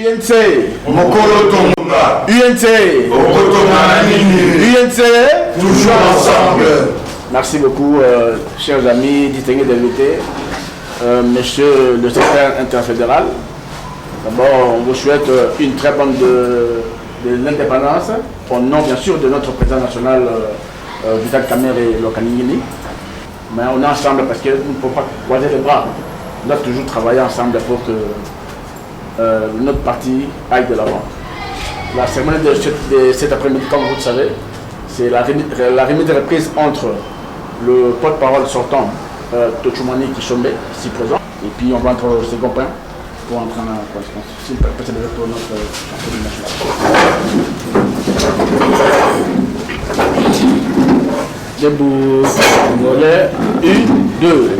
UNC Mokolo Tonga, UNC UNC toujours ensemble. Merci beaucoup, chers amis, distingués d'invités, monsieur le secrétaire interfédéral. D'abord, on vous souhaite une très bonne de l'indépendance, au nom bien sûr de notre président national, Vital Kamerhe Lokaningini. Mais on est ensemble parce que nous ne pouvons pas croiser les bras. On doit toujours travailler ensemble pour que notre parti aille de l'avant. La cérémonie de cet après-midi, comme vous le savez, c'est la remise de reprise entre le porte-parole sortant, Tochumani Kishombe, ici présent, et puis on va entrer au second point pour entrer en correspondance. S'il peut passer le pour notre champion national. Debout, Congolais, 1, 2.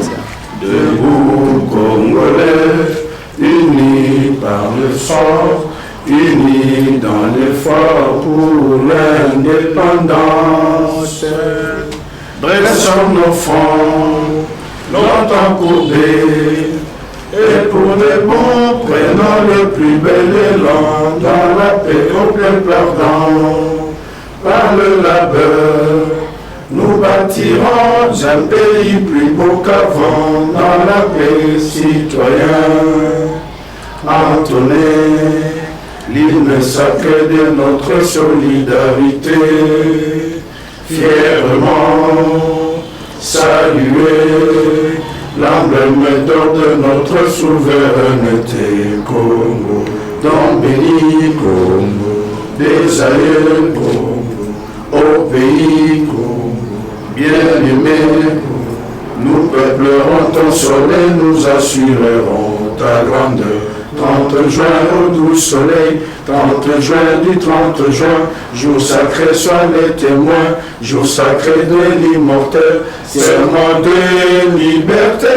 Debout, Congolais, unis par le sang, unis dans l'effort pour l'indépendance. Dressons nos fronts, longtemps courbés, et pour les bons, prenons le plus bel élan dans la paix au plein pardon. Par le labeur, nous bâtirons un pays plus beau qu'avant, dans la paix citoyenne. Entonnez l'hymne sacré de notre solidarité, fièrement saluer l'emblème d'or de notre souveraineté. Congo, dans béni Congo, des aïeux Congo, au pays Congo, bien-aimé, nous peuplerons ton soleil, nous assurerons ta grandeur. 30 juin au doux soleil, 30 juin du 30 juin, jour sacré soient les témoins, jour sacré de l'immortel, serment de liberté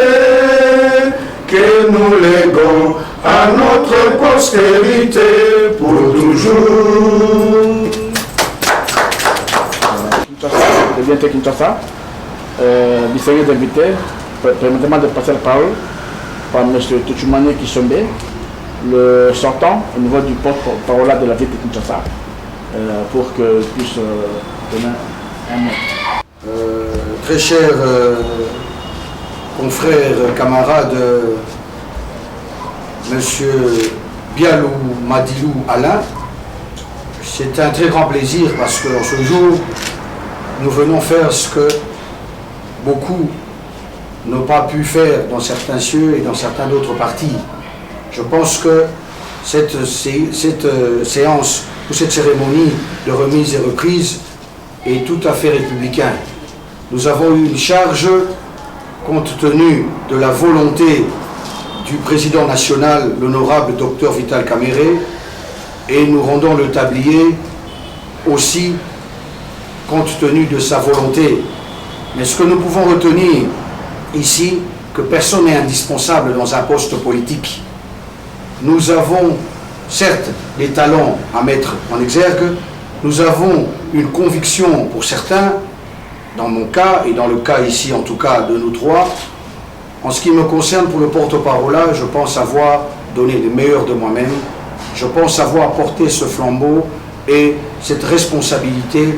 que nous léguons à notre postérité pour toujours. Le bien Kinshasa, distingués d'invités, permettez-moi de passer la parole par M. Tochumani Kishombe, le sortant au niveau du porte-parole de la ville de Kinshasa, pour qu'il puisse donner un mot. Très chers confrères, camarades, Monsieur Bialou Madilou Alain, c'est un très grand plaisir parce qu'en ce jour, nous venons faire ce que beaucoup n'ont pas pu faire dans certains cieux et dans certains d'autres partis. Je pense que cette séance ou cette cérémonie de remise et reprise est tout à fait républicain. Nous avons eu une charge compte tenu de la volonté du président national, l'honorable Dr Vital Kamerhe, et nous rendons le tablier aussi compte tenu de sa volonté. Mais ce que nous pouvons retenir ici, que personne n'est indispensable dans un poste politique. Nous avons certes des talents à mettre en exergue, nous avons une conviction pour certains, dans mon cas et dans le cas ici en tout cas de nous trois. En ce qui me concerne pour le porte-parole, je pense avoir donné le meilleur de moi-même, je pense avoir porté ce flambeau et cette responsabilité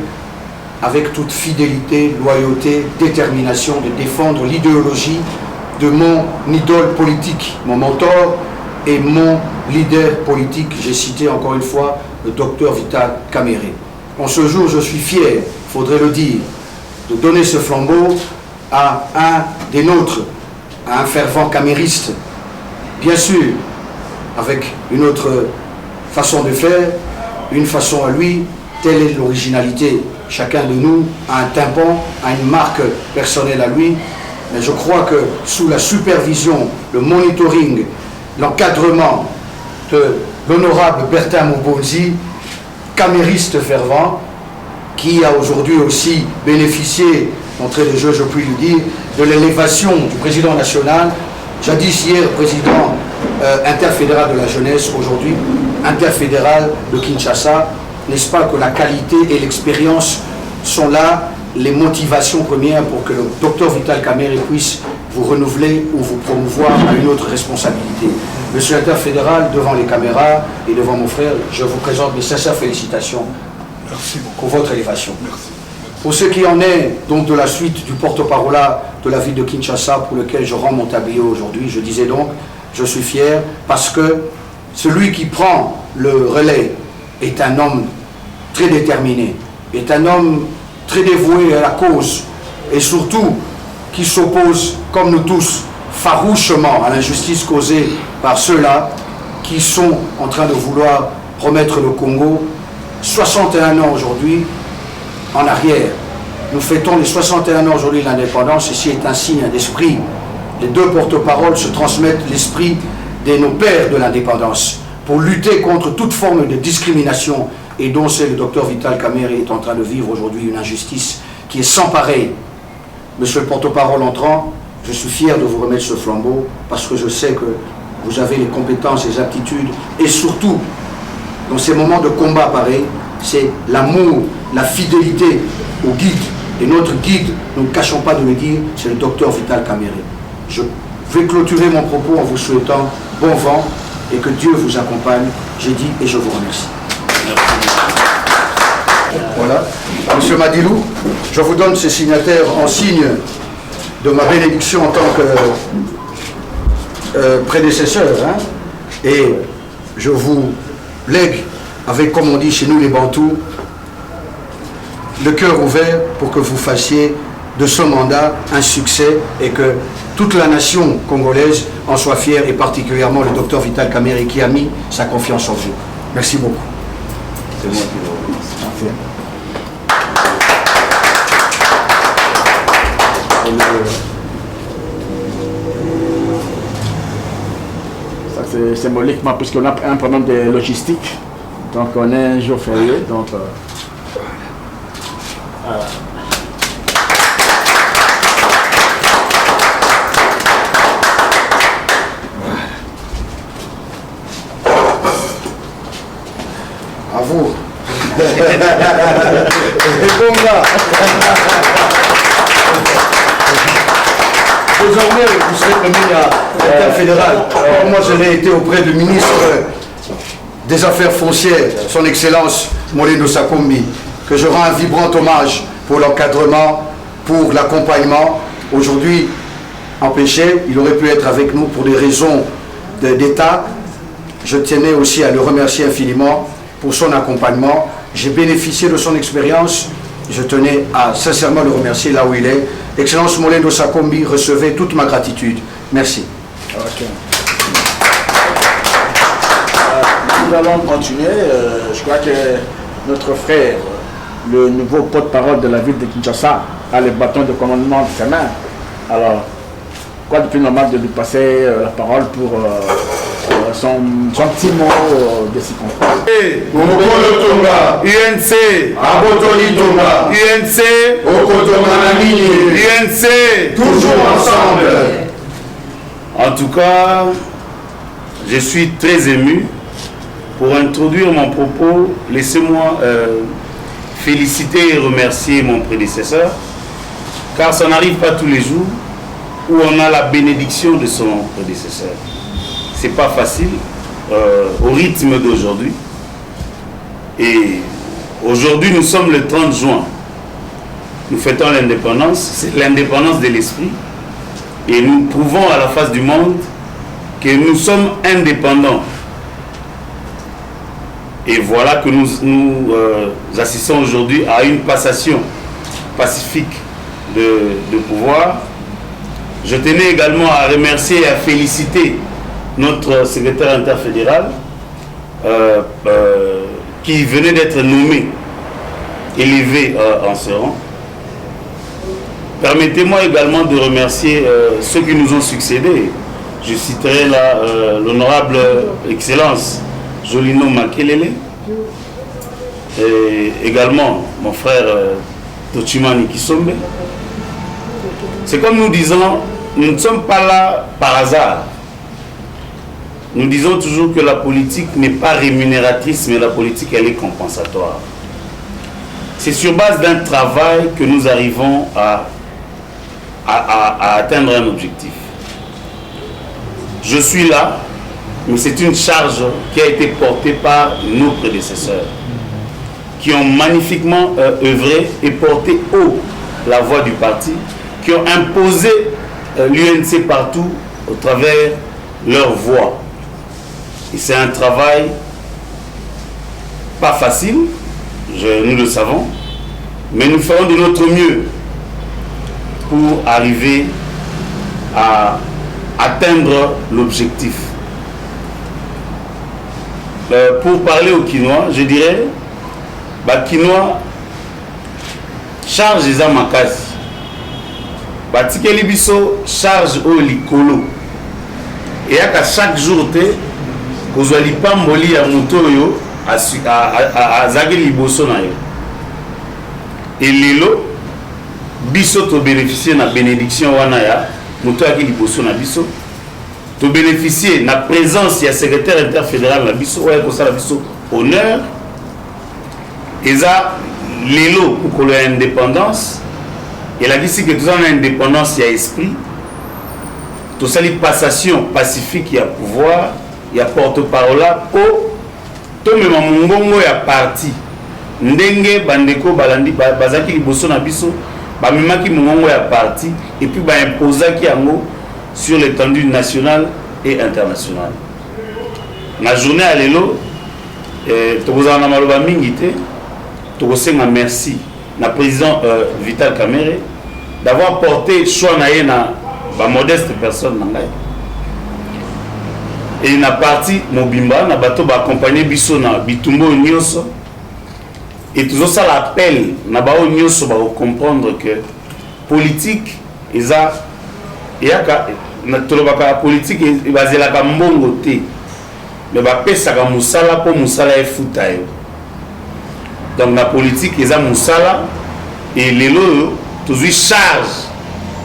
avec toute fidélité, loyauté, détermination de défendre l'idéologie de mon idole politique, mon mentor et mon leader politique, j'ai cité encore une fois le docteur Vital Kamerhe. En ce jour, je suis fier, il faudrait le dire, de donner ce flambeau à un des nôtres, à un fervent camériste. Bien sûr, avec une autre façon de faire, une façon à lui, telle est l'originalité. Chacun de nous a un tympan, a une marque personnelle à lui, mais je crois que sous la supervision, le monitoring, l'encadrement de l'honorable Bertin Mubonzi, camériste fervent, qui a aujourd'hui aussi bénéficié, d'entrée de jeu je puis le dire, de l'élévation du président national, jadis hier président interfédéral de la jeunesse, aujourd'hui interfédéral de Kinshasa. N'est-ce pas que la qualité et l'expérience sont là, les motivations premières pour que le docteur Vital Kamerhe puisse vous renouveler ou vous promouvoir à une autre responsabilité. Monsieur l'interfédéral, devant les caméras et devant mon frère, je vous présente mes sincères félicitations pour votre élévation. Merci. Pour ce qui en est donc de la suite du porte-parole de la ville de Kinshasa, pour lequel je rends mon tablier aujourd'hui, je disais donc, je suis fier parce que celui qui prend le relais est un homme très déterminé, est un homme très dévoué à la cause et surtout qui s'oppose, comme nous tous, farouchement à l'injustice causée par ceux-là qui sont en train de vouloir remettre le Congo 61 ans aujourd'hui en arrière. Nous fêtons les 61 ans aujourd'hui de l'indépendance. Ceci est un signe d'esprit. Les deux porte-paroles se transmettent l'esprit de nos pères de l'indépendance pour lutter contre toute forme de discrimination et dont c'est le docteur Vital Kamerhe est en train de vivre aujourd'hui une injustice qui est sans pareil. Monsieur le porte-parole entrant, je suis fier de vous remettre ce flambeau parce que je sais que vous avez les compétences, les aptitudes et surtout, dans ces moments de combat pareil, c'est l'amour, la fidélité au guide. Et notre guide, nous ne cachons pas de le dire, c'est le docteur Vital Kamerhe. Je vais clôturer mon propos en vous souhaitant bon vent et que Dieu vous accompagne. J'ai dit et je vous remercie. Voilà. Monsieur Madilou, je vous donne ces signataires en signe de ma bénédiction en tant que prédécesseur. Hein, et je vous lègue avec, comme on dit chez nous les Bantous, le cœur ouvert pour que vous fassiez de ce mandat un succès et que toute la nation congolaise en soit fière et particulièrement le docteur Vital Kamerhe qui a mis sa confiance en vous. Merci beaucoup. C'est moi qui vous remercie. Ça c'est symboliquement puisqu'on a un problème de logistique. Donc on est un jour férié. Donc à vous. Bon gars. Désormais, vous serez premier à l'interfédéral. Moi, je l'ai été auprès du ministre des Affaires foncières, son Excellence Molindo Sakombi, que je rends un vibrant hommage pour l'encadrement, pour l'accompagnement. Aujourd'hui, empêché, il aurait pu être avec nous pour des raisons d'État. Je tenais aussi à le remercier infiniment pour son accompagnement. J'ai bénéficié de son expérience. Je tenais à sincèrement le remercier là où il est. Excellence Molindo Sakombi, recevez toute ma gratitude. Merci. okay. Nous allons continuer. Je crois que notre frère, le nouveau porte-parole de la ville de Kinshasa, a le bâton de commandement de ses mains. Alors, quoi de plus normal de lui passer la parole pour son petit mot de circonstance. Mokolo Tonga, UNC, Abotoli Tonga, UNC, Okotonga Namini, UNC, toujours ensemble. En tout cas, je suis très ému. Pour introduire mon propos, laissez-moi féliciter et remercier mon prédécesseur, car ça n'arrive pas tous les jours où on a la bénédiction de son prédécesseur. C'est pas facile au rythme d'aujourd'hui. Et aujourd'hui, nous sommes le 30 juin. Nous fêtons l'indépendance, c'est l'indépendance de l'esprit. Et nous prouvons à la face du monde que nous sommes indépendants. Et voilà que nous assistons aujourd'hui à une passation pacifique de pouvoir. Je tenais également à remercier et à féliciter notre secrétaire interfédéral qui venait d'être nommé, élevé en ce rang. Permettez-moi également de remercier ceux qui nous ont succédé. Je citerai là l'honorable Excellence Jolino Makelele et également mon frère Tochimani Kisombe. C'est comme nous disons, nous ne sommes pas là par hasard. Nous disons toujours que la politique n'est pas rémunératrice, mais la politique, elle est compensatoire. C'est sur base d'un travail que nous arrivons à à atteindre un objectif. Je suis là, mais c'est une charge qui a été portée par nos prédécesseurs, qui ont magnifiquement œuvré et porté haut la voix du parti, qui ont imposé l'UNC partout au travers leur voix. Et c'est un travail pas facile, nous le savons, mais nous ferons de notre mieux pour arriver à atteindre l'objectif. Pour parler aux Quinois, je dirais, Quinois, charge les amakasi. Batikeli biso charge au likolo. Et à chaque jour, vous allez pas moli à motoyo à zageli liboso na yo. Et lelo, biso to bénéficier na bénédiction wana ya moto aki liboso na biso. To bénéficier na présence ya secrétaire interfédéral na biso ouais ko sala biso honneur. Eza lelo pour l'indépendance. Et la dit que tout ça une indépendance, il y a esprit. Tout ça, les passations pacifiques, il y a pouvoir, il y a porte-parole là. Oh, tout le monde, il y a parti. Ndenge, bandeko, balandi, bazaki, liboso na biso, bamimaki, mongongo, il y a parti. Et puis, imposaki yango sur l'étendue nationale et internationale. La journée à l'élo, tu vous en as maloba mingité, tu vous en merci. Le président Vital Kamerhe d'avoir porté choix na modeste personne et na parti mobimba na bato ba accompagner biso na bitumbo nyonso et toujours ça l'appel na ba nyonso ba comprendre que politique eza yaka na tolobaka politique bazela ka mbongo te mais ba pesa ka musala po musala efuta yo. Donc la politique est à Moussala et les lots toujours charge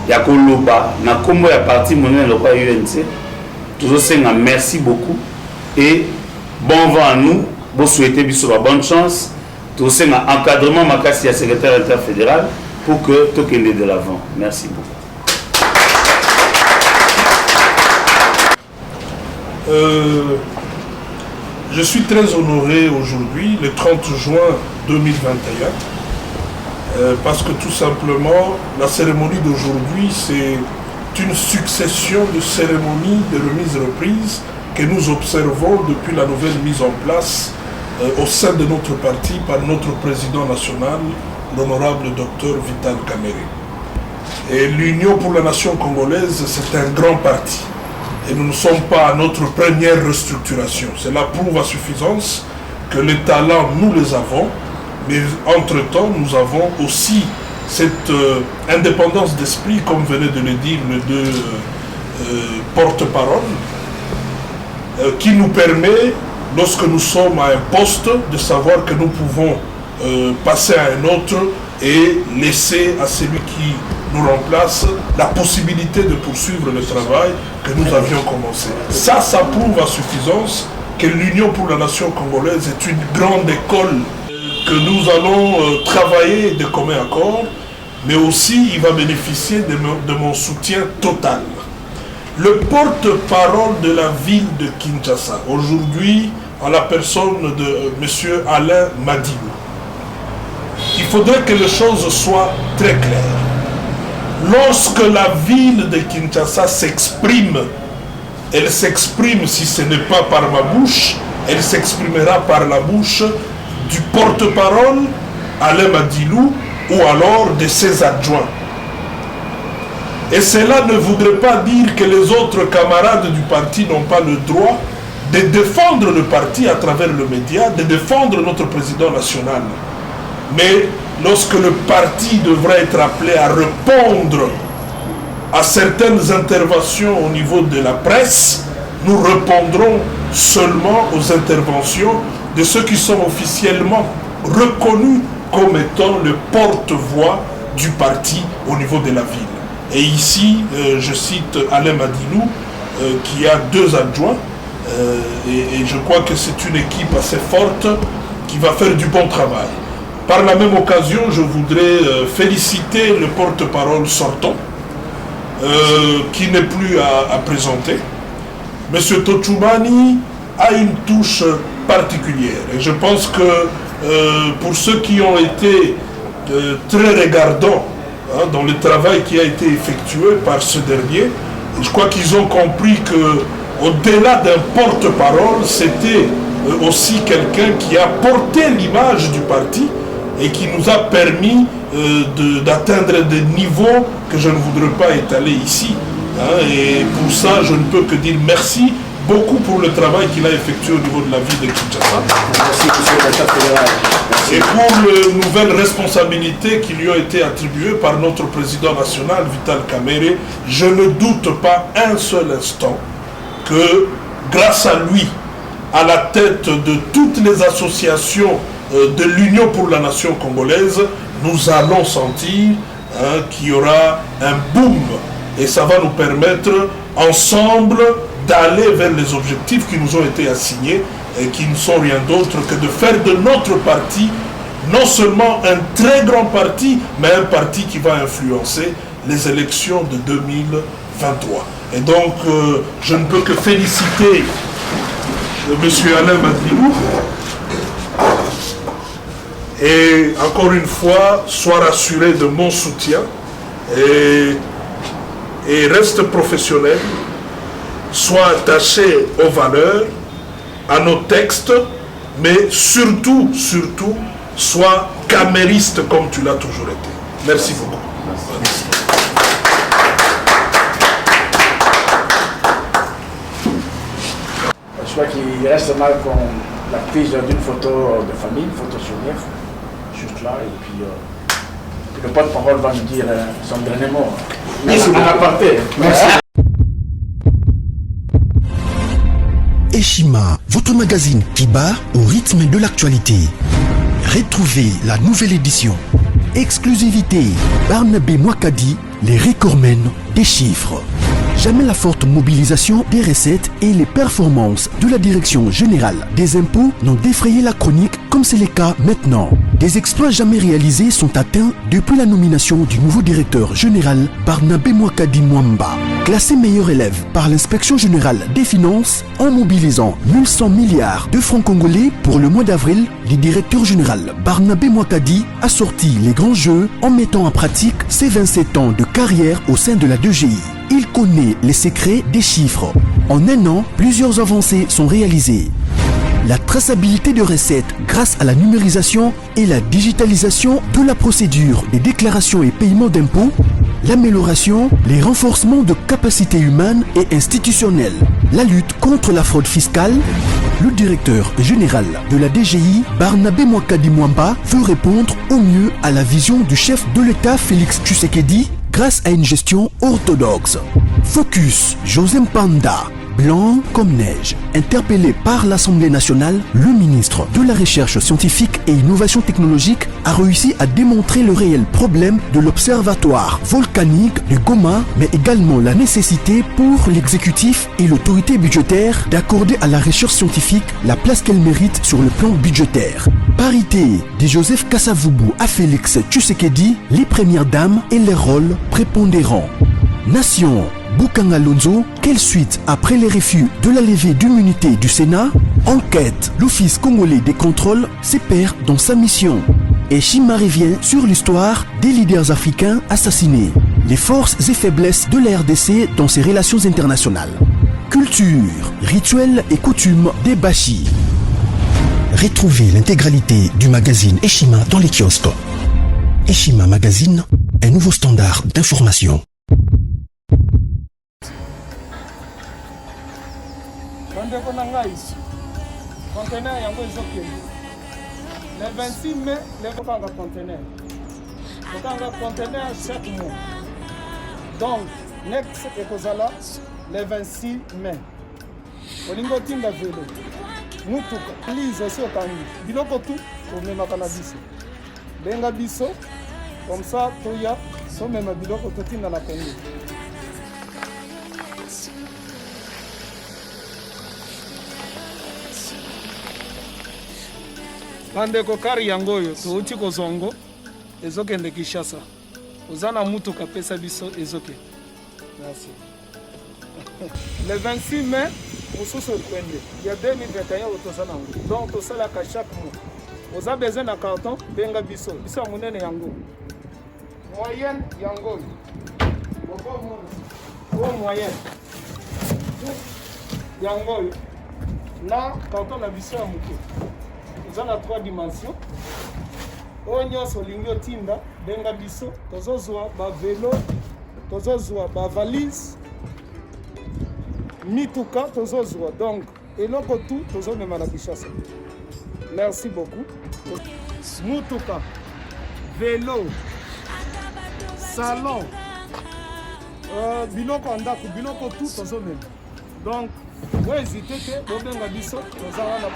ya koloba na kombo ya parti monnaie le quoi UNC toujours c'est un merci beaucoup et bon vent à nous bon souhaiter biso bonne chance toujours c'est un encadrement makasi ya secrétaire interfédéral pour que tout kende de l'avant. Merci beaucoup. Je suis très honoré aujourd'hui, le 30 juin 2021, parce que tout simplement, la cérémonie d'aujourd'hui, c'est une succession de cérémonies de remise-reprise que nous observons depuis la nouvelle mise en place au sein de notre parti par notre président national, l'honorable docteur Vital Kamerhe. Et l'Union pour la nation congolaise, c'est un grand parti. Et nous ne sommes pas à notre première restructuration. Cela prouve à suffisance que les talents, nous les avons, mais entre-temps, nous avons aussi cette indépendance d'esprit, comme venait de le dire les deux porte-parole, qui nous permet, lorsque nous sommes à un poste, de savoir que nous pouvons passer à un autre et laisser à celui qui nous remplace la possibilité de poursuivre le travail que nous avions commencé. Ça prouve à suffisance que l'Union pour la nation congolaise est une grande école que nous allons travailler de commun accord, mais aussi il va bénéficier de mon soutien total. Le porte-parole de la ville de Kinshasa, aujourd'hui, en la personne de M. Alain Madilou, il faudrait que les choses soient très claires. Lorsque la ville de Kinshasa s'exprime, elle s'exprime, si ce n'est pas par ma bouche, elle s'exprimera par la bouche du porte-parole Alain Madilou ou alors de ses adjoints. Et cela ne voudrait pas dire que les autres camarades du parti n'ont pas le droit de défendre le parti à travers le média, de défendre notre président national. Mais lorsque le parti devra être appelé à répondre à certaines interventions au niveau de la presse, nous répondrons seulement aux interventions de ceux qui sont officiellement reconnus comme étant le porte-voix du parti au niveau de la ville. Et ici, je cite Alain Madilou, qui a 2 adjoints, et je crois que c'est une équipe assez forte qui va faire du bon travail. Par la même occasion, je voudrais féliciter le porte-parole sortant, qui n'est plus à présenter. Monsieur Tochumani a une touche particulière. Et je pense que pour ceux qui ont été très regardants dans le travail qui a été effectué par ce dernier, je crois qu'ils ont compris que au-delà d'un porte-parole, c'était aussi quelqu'un qui a porté l'image du parti et qui nous a permis d'atteindre des niveaux que je ne voudrais pas étaler ici. Et pour ça, je ne peux que dire merci beaucoup pour le travail qu'il a effectué au niveau de la ville de Kinshasa. Merci, monsieur le chef fédéral. Et pour les nouvelles responsabilités qui lui ont été attribuées par notre président national, Vital Kamerhe, je ne doute pas un seul instant que grâce à lui, à la tête de toutes les associations de l'Union pour la nation congolaise, nous allons sentir qu'il y aura un boom et ça va nous permettre ensemble d'aller vers les objectifs qui nous ont été assignés et qui ne sont rien d'autre que de faire de notre parti non seulement un très grand parti, mais un parti qui va influencer les élections de 2023. Et donc, je ne peux que féliciter M. Alain Madrilou. Et encore une fois, sois rassuré de mon soutien et reste professionnel, sois attaché aux valeurs, à nos textes, mais surtout, sois camériste comme tu l'as toujours été. Merci beaucoup. Merci. Je crois qu'il reste mal qu'on la prise d'une photo de famille, une photo souvenir, juste là, et puis le porte-parole va nous dire son dernier mot. Merci beaucoup. Merci. Eshima, votre magazine qui bat au rythme de l'actualité. Retrouvez la nouvelle édition. Exclusivité, Barnabé Mwakadi, les recordmen des chiffres. Jamais la forte mobilisation des recettes et les performances de la Direction générale des impôts n'ont défrayé la chronique comme c'est le cas maintenant. Des exploits jamais réalisés sont atteints depuis la nomination du nouveau directeur général Barnabé Mwakadi Mwamba. Classé meilleur élève par l'inspection générale des finances en mobilisant 1100 milliards de francs congolais pour le mois d'avril, le directeur général Barnabé Mwakadi a sorti les grands jeux en mettant en pratique ses 27 ans de carrière au sein de la DGI. Il connaît les secrets des chiffres. En un an, plusieurs avancées sont réalisées. La traçabilité de recettes grâce à la numérisation et la digitalisation de la procédure des déclarations et paiements d'impôts, l'amélioration, les renforcements de capacités humaines et institutionnelles, la lutte contre la fraude fiscale. Le directeur général de la DGI, Barnabé Mwakadi Mwamba, veut répondre au mieux à la vision du chef de l'État Félix Tshisekedi grâce à une gestion orthodoxe. Focus, José Mpanda, blanc comme neige. Interpellé par l'Assemblée nationale, le ministre de la Recherche scientifique et innovation technologique a réussi à démontrer le réel problème de l'observatoire volcanique de Goma, mais également la nécessité pour l'exécutif et l'autorité budgétaire d'accorder à la recherche scientifique la place qu'elle mérite sur le plan budgétaire. Parité de Joseph Kasavubu à Félix Tshisekedi, les premières dames et les rôles prépondérants. Nation, Bukanga Lonzo, quelle suite après les refus de la levée d'immunité du Sénat? Enquête, l'Office congolais des contrôles se perd dans sa mission. Et Shima revient sur l'histoire des leaders africains assassinés, les forces et faiblesses de la RDC dans ses relations internationales. Culture, rituels et coutumes des Bashi. Retrouvez l'intégralité du magazine Eshima dans les kiosques. Eshima Magazine, un nouveau standard d'information. Le 26 mai, les conteneurs. Conteneur chaque mois. Donc, next ekozala le 26 mai. Olingo tinda velo. Mutuka. Please aussi okani. Biloko tout pour même cannabis. Benga biso comme ça toya so même biloko to tinda la Congo. Bandeko kari yango oyo touti kozongo ezokende Kinshasa. Ozana mutuka pesa biso ezoke. Merci. Le 26 mai, mosusu okwende. Il y a 2021 otosala yango. Donc tosalaka chaque mois. Oza besoin na carton benga biso. Biso monene yango. Moyenne yango. Au moyenne. Yango. Na carton na biso ya moke. Oza na 3 dimensions. Oyo nyonso olingi otinda benga biso. Tozozwa ba vélo, tozozwa ba valise. Mituka tozozwa. Donc eloko tout tozomema na Kinshasa. Merci beaucoup. Mutuka, vélo, salon, biloko andako, biloko tout tozomema. Donc, vous hésitez que vous venez à biso, nous allons la